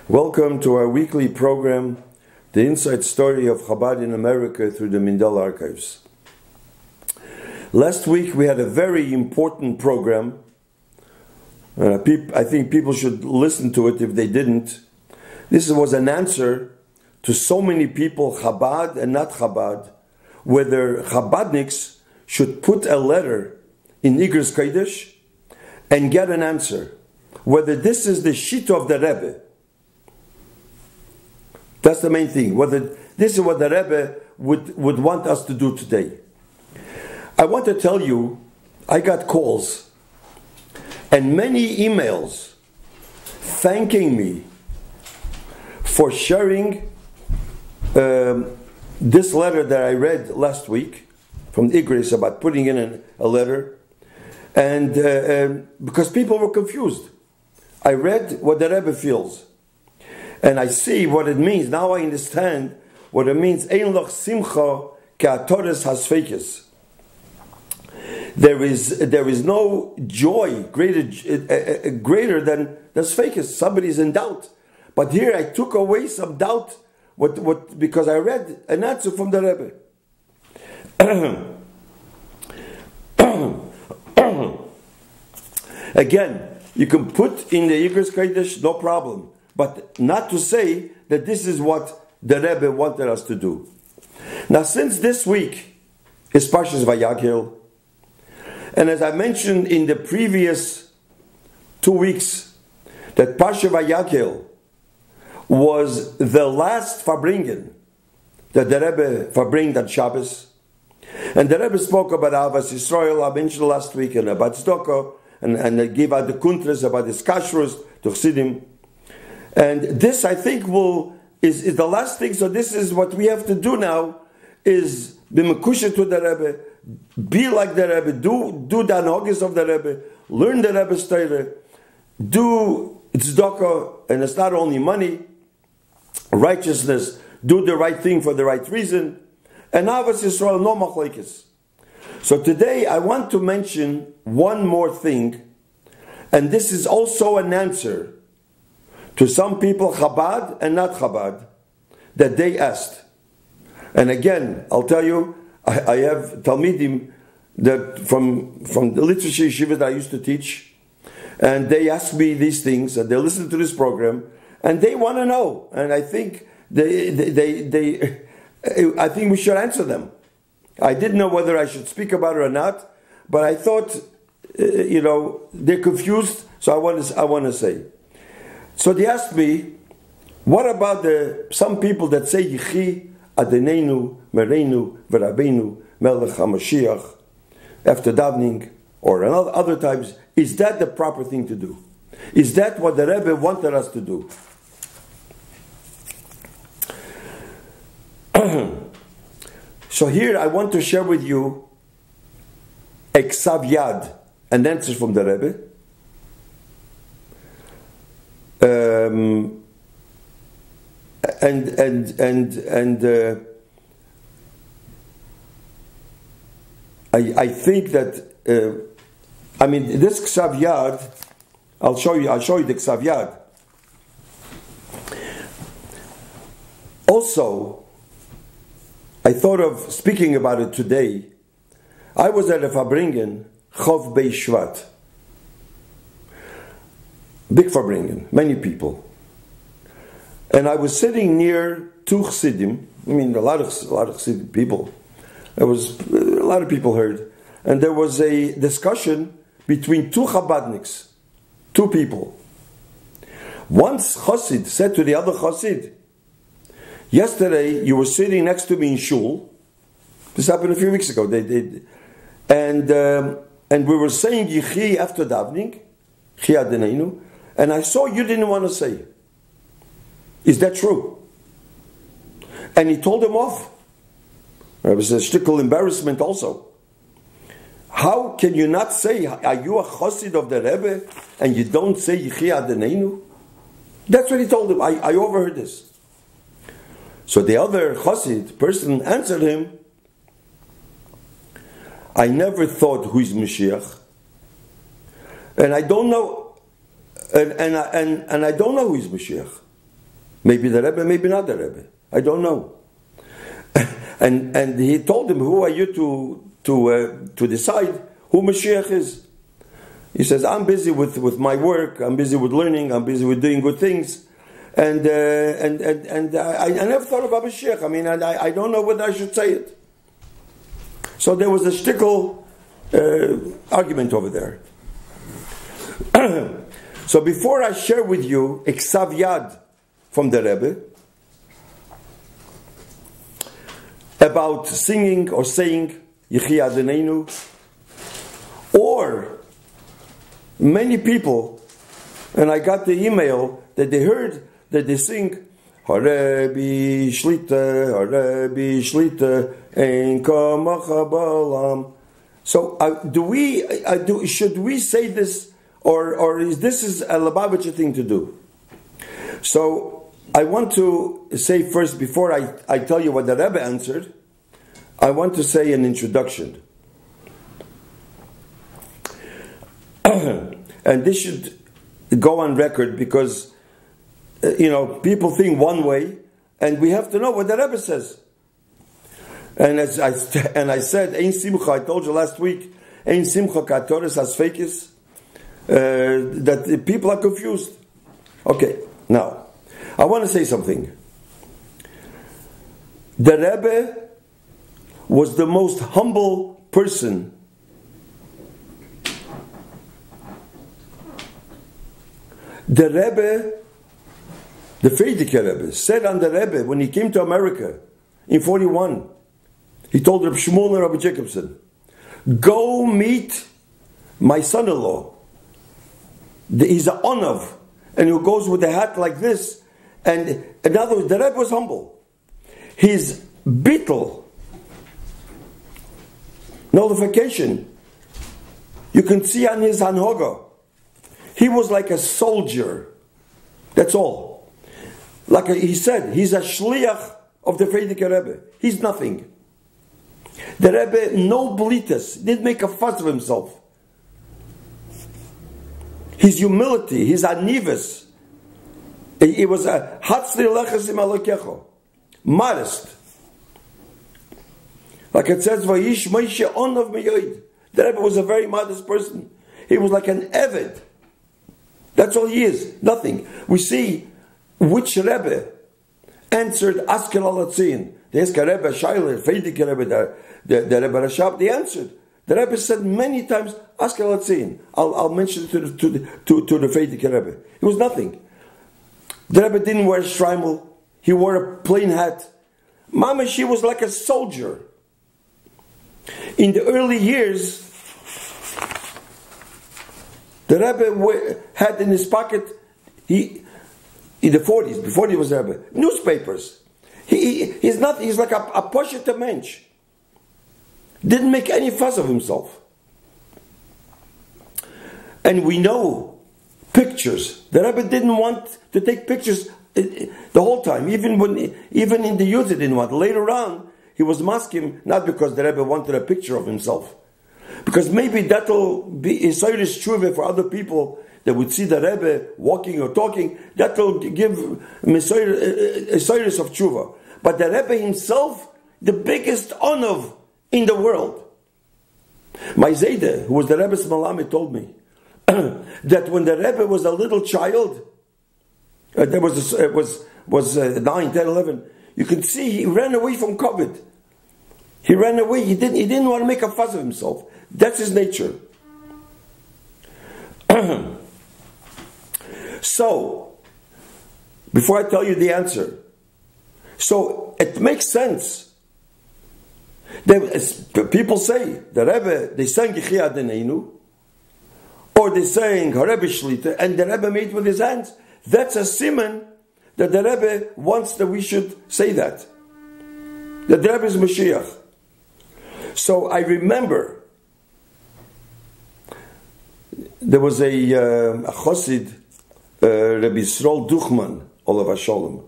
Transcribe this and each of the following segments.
Welcome to our weekly program, The Inside Story of Chabad in America through the Mindel Archives. Last week we had a very important program. I think people should listen to it if they didn't. This was an answer to so many people, Chabad and not Chabad, whether Chabadniks should put a letter in Igros Kodesh and get an answer. Whether this is the Shita of the Rebbe. That's the main thing. Whether this is what the Rebbe would want us to do today. I want to tell you, I got calls and many emails thanking me for sharing this letter that I read last week from Igros about putting in a letter, and because people were confused. I read what the Rebbe feels. And I see what it means. Now I understand what it means. Ein loch simcha ke'atores hasfekes. There is no joy greater than sfekes. Somebody's in doubt. But here I took away some doubt because I read an answer from the Rebbe. Again, you can put in the Igros Kodesh, no problem. But not to say that this is what the Rebbe wanted us to do. Now, since this week is Parshas Vayakhel, and as I mentioned in the previous 2 weeks, that Parshas Vayakhel was the last Farbringen that the Rebbe Farbringed on Shabbos. And the Rebbe spoke about Avas Yisrael, I mentioned last week, and about Tzedakah, and gave out the kuntras about his kashrus to Chassidim. And this, I think, is the last thing. So this is what we have to do now: is be mekusha to the Rebbe, be like the Rebbe, do the anhogis of the Rebbe, learn the Rebbe's Torah, do tzedakah, and it's not only money, righteousness, do the right thing for the right reason, and Avos Yisrael no machlekes. So today I want to mention one more thing, and this is also an answer to some people, Chabad and not Chabad, that they asked. And again, I'll tell you, I have Talmidim that from the literature yeshiva that I used to teach, and they ask me these things, and they listen to this program, and they want to know. And I think I think we should answer them. I didn't know whether I should speak about it or not, but I thought, they're confused, so I want to say. So they asked me, what about some people that say Yichi Adenenu Mereinu V'Rabbeinu Melech HaMashiach after davening, or other times? Is that the proper thing to do? Is that what the Rebbe wanted us to do? So here I want to share with you a Ksav Yad, an answer from the Rebbe. I think that this Ksav Yad, I'll show you the Ksav Yad. Also, I thought of speaking about it today. I was at a Farbringen, Chov Bei Shvat. Big Farbringen, many people. And I was sitting near two Chassidim. I mean, a lot of Chassidim people. A lot of people heard. And there was a discussion between two Chabadniks, two people. Once Chassid said to the other Chassid, yesterday you were sitting next to me in shul. This happened a few weeks ago. And we were saying Yichi after davening, Chi Adenenu, and I saw you didn't want to say it. Is that true? And he told him off. It was a shtickle embarrassment also. How can you not say, are you a chassid of the Rebbe, and you don't say Yichi Adenenu? That's what he told him. I overheard this. So the other chassid person answered him, I never thought who is Mashiach, and I don't know, and I don't know who is Mashiach. Maybe the Rebbe, maybe not the Rebbe. I don't know. and he told him, who are you to decide who Mashiach is? He says, I'm busy with my work, I'm busy with learning, I'm busy with doing good things. And I never thought about Mashiach. I mean, I don't know whether I should say it. So there was a shtickle argument over there. So before I share with you a Ksav Yad from the Rebbe about singing or saying Yechi Adonenu, or many people, and I got the email that they heard that they sing Rabbi Shlita Ein Kamacha Ba'olam. So should we say this, or is this a Lubavitcher thing to do? So I want to say first, before I tell you what the Rebbe answered, I want to say an introduction. And this should go on record because, people think one way, and we have to know what the Rebbe says. And I said, Ein Simcha, I told you last week, Ein Simcha Katoris as Fakis, that the people are confused. Okay, now, I want to say something. The Rebbe was the most humble person the Rebbe, the Frierdiker Rebbe, said on the Rebbe when he came to America in 41. He told Reb Shmuel and Rabbi Jacobson, go meet my son-in-law. He's an onav, and he goes with a hat like this. And in other words, the Rebbe was humble. His bittul, nullification, you can see on his hanhoga. He was like a soldier. That's all. He said, he's a shliach of the Frierdiker Rebbe. He's nothing. The Rebbe, no blitas, didn't make a fuss of himself. His humility, his anivus, it was a hatzli lechasim alokecho, modest. Like it says, Vayish Moshe onav meyoid. The Rebbe was a very modest person. He was like an eved. That's all he is, nothing. We see which Rebbe answered Askel Alatzin. The Esker Rebbe, Shailer, Frierdiker Rebbe, the Rebbe Rashab, they answered. The Rebbe said many times, Askel Alatzin. I'll mention it to the Frierdiker Rebbe. It was nothing. The Rebbe didn't wear a shtreimel. He wore a plain hat. Mama, she was like a soldier. In the early years, the Rebbe had in his pocket, in the 40s, before he was Rebbe, newspapers. He's nothing. He's like a poshet mensch. Didn't make any fuss of himself. And we know pictures. The Rebbe didn't want to take pictures the whole time. Even in the youth, he didn't want. Later on, he was masking, not because the Rebbe wanted a picture of himself, because maybe that'll be a serious tshuva for other people that would see the Rebbe walking or talking. That'll give a serious of tshuva. But the Rebbe himself, the biggest onav in the world. My Zayde, who was the Rebbe's Malami, told me that when the Rebbe was a little child, there was 9, 10, 11, you can see he ran away from COVID. He ran away. He didn't want to make a fuss of himself. That's his nature. So, before I tell you the answer, so it makes sense. People say, the Rebbe, they sang Yechi Adonenu, or they sang Rebbe Shlita, and the Rebbe made with his hands. That's a siman that the Rebbe wants that we should say that. That the Rebbe is Mashiach. So I remember there was a Chosid, Rabbi Yisrael Duchman, Olav HaSholem.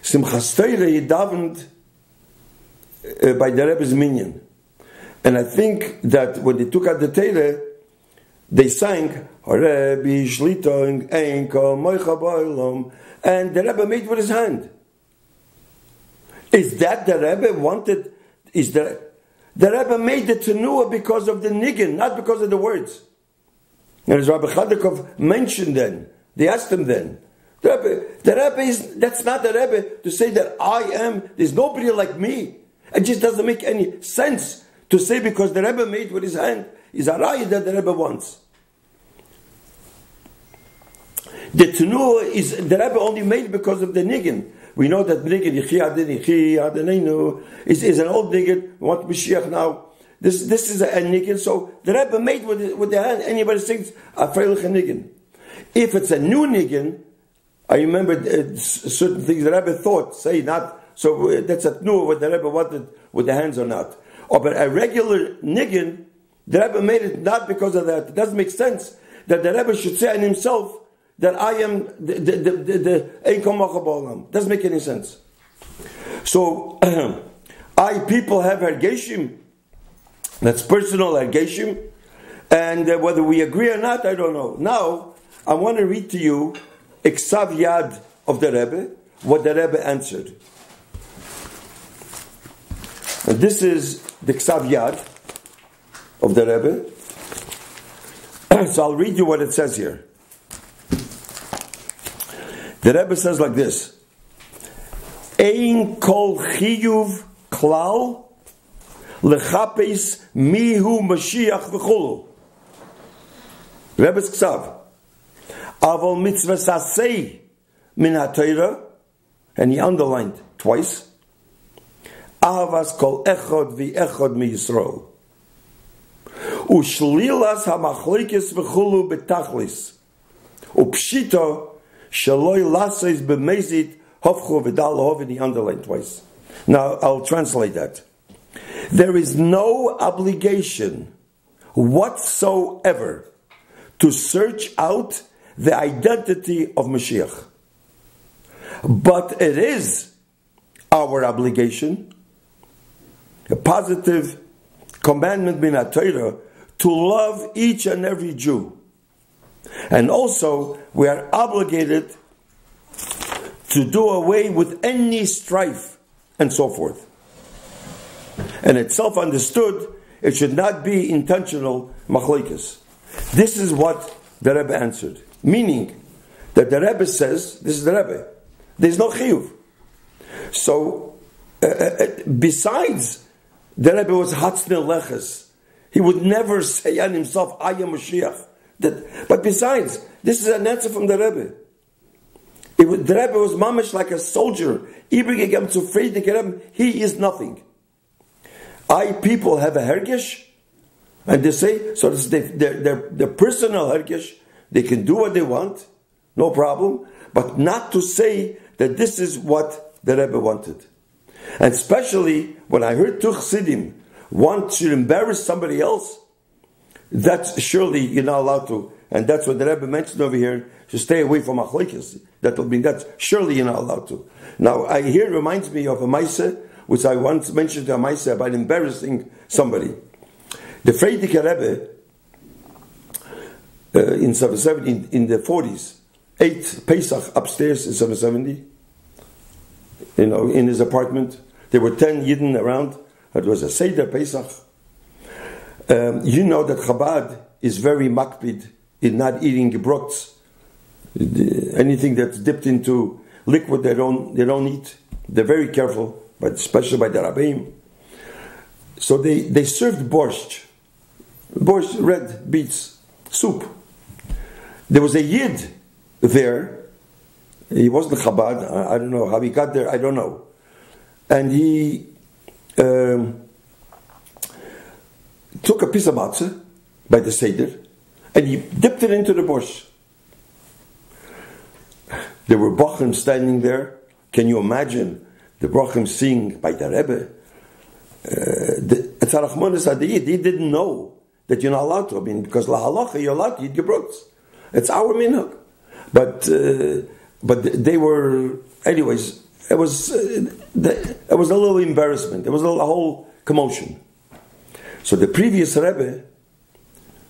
Simchas Torah, he davened by the Rebbe's minyan. And I think that when they took out the Torah, they sang, Rabbi Shlita Enka Moicha Ba'olam, and the Rebbe made with his hand. Is that the Rebbe wanted? Is the Rebbe made the tenuah because of the niggin, not because of the words? And as Rabbi Chadakov mentioned then, they asked him then, the Rebbe is, that's not the Rebbe to say that I am, there's nobody like me. It just doesn't make any sense to say because the Rebbe made with his hand is a raya that the Rebbe wants. The tenuah is the Rebbe only made because of the niggin. We know that niggin is an old niggin. We want Mashiach now. This is a niggin. So the Rebbe made with the hand. Anybody sings a freilich niggin. If it's a new niggin, I remember certain things the Rebbe thought. Say not. So that's a tenuah what the Rebbe wanted with the hands or not. Or but a regular niggin, the Rebbe made it not because of that. It doesn't make sense that the Rebbe should say on himself that I am the Ein Kol Mocha Ba'olam. Doesn't make any sense. So, people have Hergeshim. That's personal Hergeshim. And whether we agree or not, I don't know. Now, I want to read to you Iksav Yad of the Rebbe, what the Rebbe answered. And this is the Iksav Yad of the Rebbe. So I'll read you what it says here. The Rebbe says like this: Ein kol chiyuv klal lechapes mihu Mashiach v'chulu. Rebbe's ksav. Aval mitzvah sasei min haTorah, and he underlined twice. Ahavas kol echod v'echod mi Yisrael. Ushlilas hamachlikes v'chulu betachlis. Upshito Shaloi Lasois b'mezit hofchu v'dal hov, and he underlined twice. Now I'll translate that. There is no obligation whatsoever to search out the identity of Mashiach, but it is our obligation, a positive commandment min haTorah, to love each and every Jew. And also, we are obligated to do away with any strife and so forth. And it's self-understood, it should not be intentional machlokes. This is what the Rebbe answered. Meaning, that the Rebbe says, this is the Rebbe, there's no chiyuv. So, besides, the Rebbe was Hatznei Leches. He would never say on himself, I am Mashiach. But besides, this is an answer from the Rebbe. The Rebbe was mamish like a soldier. He is nothing. People have a hergesh, and they say, so this is their personal hergesh, they can do what they want, no problem, but not to say that this is what the Rebbe wanted. And especially when I heard two Chassidim want to embarrass somebody else, that's surely you're not allowed to, and that's what the Rebbe mentioned over here. To stay away from machlokes. That's surely you're not allowed to. Now, it reminds me of a Maaseh, which I once mentioned to a Maaseh about embarrassing somebody. The Frierdiker Rebbe in 770, in the 40s, ate Pesach upstairs in 770. In his apartment, there were 10 Yidden around. It was a Seder Pesach. You know that Chabad is very makpid in not eating gebrots. Anything that's dipped into liquid they don't eat. They're very careful, but especially by the Rabbeim. So they served borscht, red beets, soup. There was a Yid there. He wasn't Chabad. I don't know how he got there. I don't know. And he took a piece of matzah by the Seder, and he dipped it into the borscht. There were Bachim standing there. Can you imagine the Bachim seeing by the Rebbe? He didn't know that you're not allowed to. I mean, because la halacha, you're allowed to eat gebrots. It's our minhag. But they were, anyways, it was a little embarrassment. There was a whole commotion. So the previous Rebbe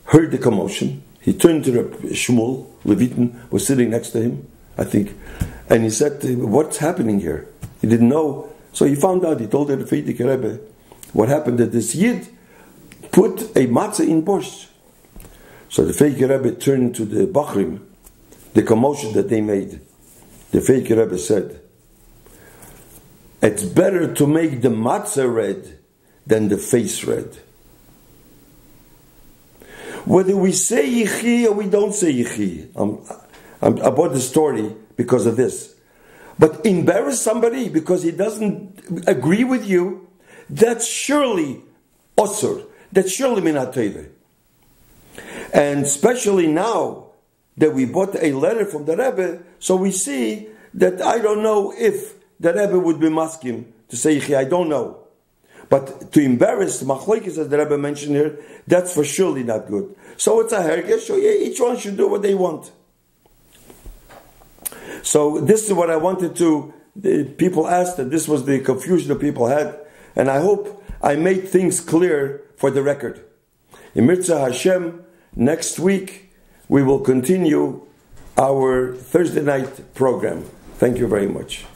heard the commotion. He turned to Shmuel, Levitin, was sitting next to him, I think, and he said, what's happening here? He didn't know. So he found out, he told the Frierdiker Rebbe, what happened that this Yid put a matzah in borscht. So the Frierdiker Rebbe turned to the Bachrim, the commotion that they made. The Frierdiker Rebbe said, it's better to make the matzah red than the face red. Whether we say Yichi or we don't say Yichi, I brought the story because of this. But embarrass somebody because he doesn't agree with you, that's surely osur. That's surely minat Torah. And especially now that we bought a letter from the Rebbe, so we see that I don't know if the Rebbe would be maskim to say Yichi, I don't know. But to embarrass the machlokes, as the Rebbe mentioned here, that's for surely not good. So it's a hergesh, so yeah, each one should do what they want. So this is what I wanted to, people asked, and this was the confusion that people had, and I hope I made things clear for the record. In Mirza Hashem, next week we will continue our Thursday night program. Thank you very much.